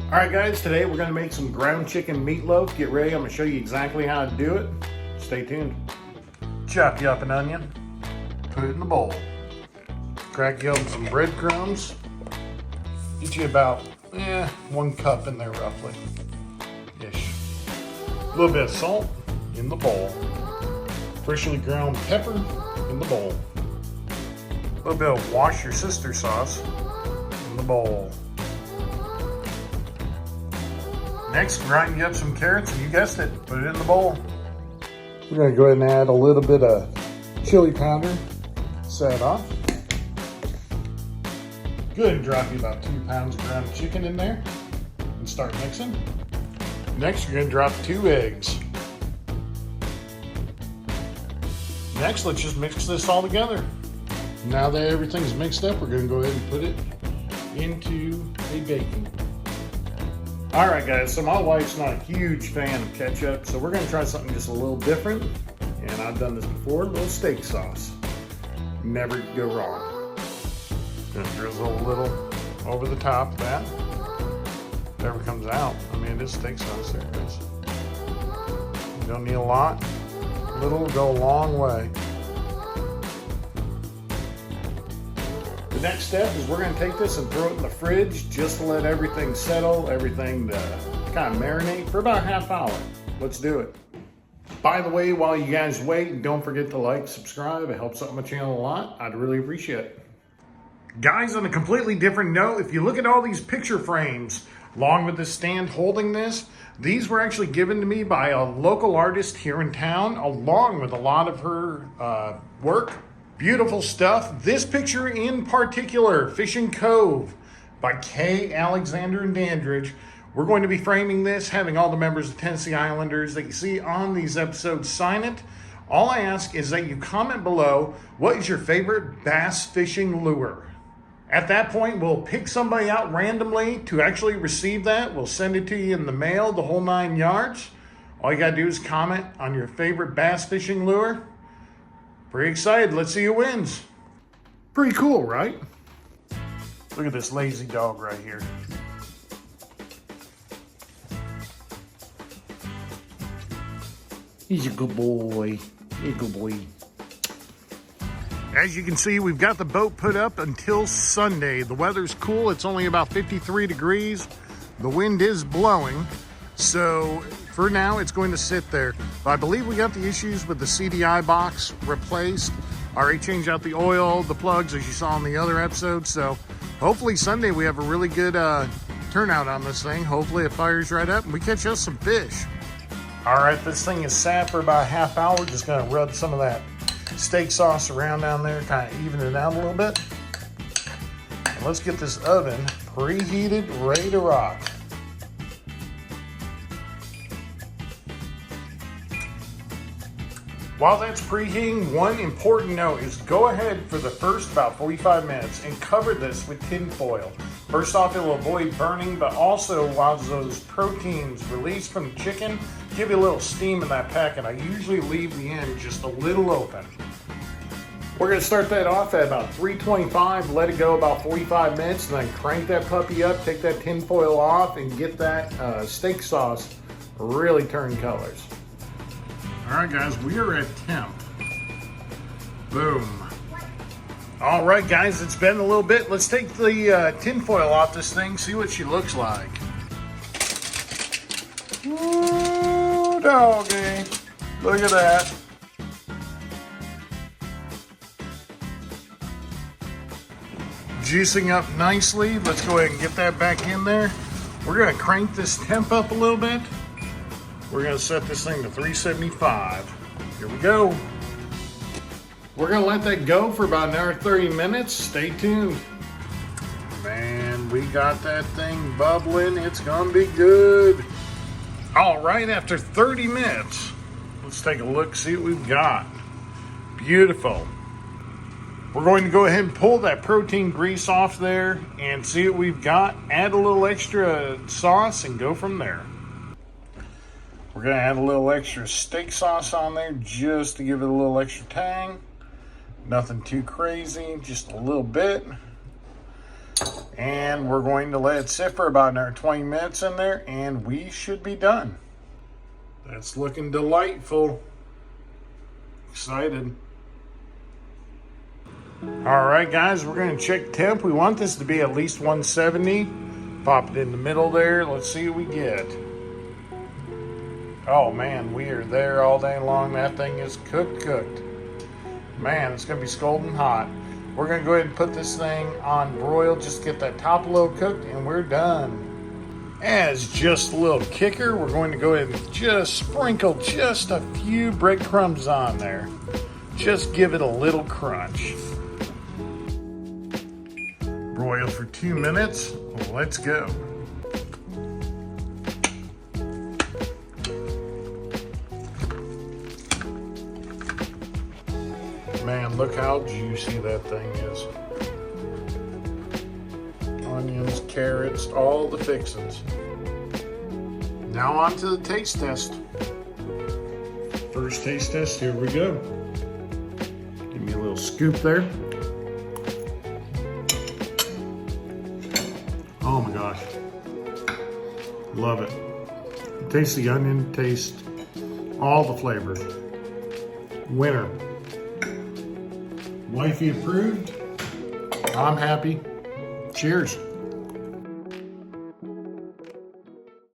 All right, guys, today we're gonna make some ground chicken meatloaf. Get ready, I'm gonna show you exactly how to do it. Stay tuned. Chop you up an onion, put it in the bowl. Crack you open some breadcrumbs. Get you about 1 cup in there roughly, ish. A little bit of salt in the bowl. Freshly ground pepper in the bowl. A little bit of wash your sister sauce in the bowl. Next, grind you up some carrots, and you guessed it, put it in the bowl. We're gonna go ahead and add a little bit of chili powder, set it off. Go ahead and drop you about 2 pounds of ground chicken in there and start mixing. Next, you're gonna drop 2 eggs. Next, let's just mix this all together. Now that everything's mixed up, we're gonna go ahead and put it into a baking. All right, guys, so my wife's not a huge fan of ketchup, so we're gonna try something just a little different. And I've done this before, a little steak sauce. Never go wrong. Gonna drizzle a little over the top of that. Whatever comes out. I mean, it is steak sauce, there it is. You don't need a lot. A little will go a long way. The next step is we're going to take this and throw it in the fridge just to let everything settle, everything to kind of marinate for about a half hour. Let's do it. By the way, while you guys wait, don't forget to like, subscribe. It helps out my channel a lot. I'd really appreciate it. Guys, on a completely different note, if you look at all these picture frames, along with the stand holding this, these were actually given to me by a local artist here in town, along with a lot of her work. Beautiful stuff. This picture in particular, Fishing Cove by Kay, Alexander, and Dandridge. We're going to be framing this, having all the members of Tennessee Islanders that you see on these episodes sign it. All I ask is that you comment below, what is your favorite bass fishing lure? At that point, we'll pick somebody out randomly to actually receive that. We'll send it to you in the mail, the whole 9 yards. All you gotta do is comment on your favorite bass fishing lure. Pretty excited. Let's see who wins. Pretty cool, right? Look at this lazy dog right here. He's a good boy. He's a good boy. As you can see, we've got the boat put up until Sunday. The weather's cool. It's only about 53 degrees. The wind is blowing. So for now, it's going to sit there. But I believe we got the issues with the CDI box replaced. Already changed out the oil, the plugs, as you saw in the other episode. So hopefully Sunday we have a really good turnout on this thing. Hopefully it fires right up and we catch us some fish. All right, this thing is sat for about a half hour. Just gonna rub some of that steak sauce around down there, kind of even it out a little bit. And let's get this oven preheated, ready to rock. While that's preheating, one important note is go ahead for the first about 45 minutes and cover this with tin foil. First off, it will avoid burning, but also while those proteins released from the chicken, give you a little steam in that pack, and I usually leave the end just a little open. We're gonna start that off at about 325, let it go about 45 minutes, and then crank that puppy up, take that tin foil off, and get that steak sauce really turn colors. All right, guys, we are at temp. Boom. All right, guys, it's been a little bit. Let's take the tin foil off this thing, see what she looks like. Ooh, doggy. Look at that. Juicing up nicely. Let's go ahead and get that back in there. We're gonna crank this temp up a little bit. We're gonna set this thing to 375. Here we go. We're gonna let that go for about an hour 30 minutes. Stay tuned. Man, we got that thing bubbling. It's gonna be good. All right, after 30 minutes, let's take a look, see what we've got. Beautiful. We're going to go ahead and pull that protein grease off there and see what we've got. Add a little extra sauce and go from there. We're gonna add a little extra steak sauce on there just to give it a little extra tang. Nothing too crazy, just a little bit. And we're going to let it sit for about another 20 minutes in there, and we should be done. That's looking delightful. Excited. All right, guys, we're going to check temp. We want this to be at least 170. Pop it in the middle there. Let's see what we get. Oh, man, we are there all day long. That thing is cooked. Man, it's going to be scalding hot. We're going to go ahead and put this thing on broil. Just get that top a little cooked, and we're done. As just a little kicker, we're going to go ahead and just sprinkle just a few breadcrumbs on there. Just give it a little crunch. Broil for 2 minutes. Let's go. Man, look how juicy that thing is. Onions, carrots, all the fixings. Now on to the taste test. First taste test, here we go. Give me a little scoop there. Oh my gosh. Love it. Taste the onion, taste all the flavor. Winner. Wifey approved. I'm happy. Cheers.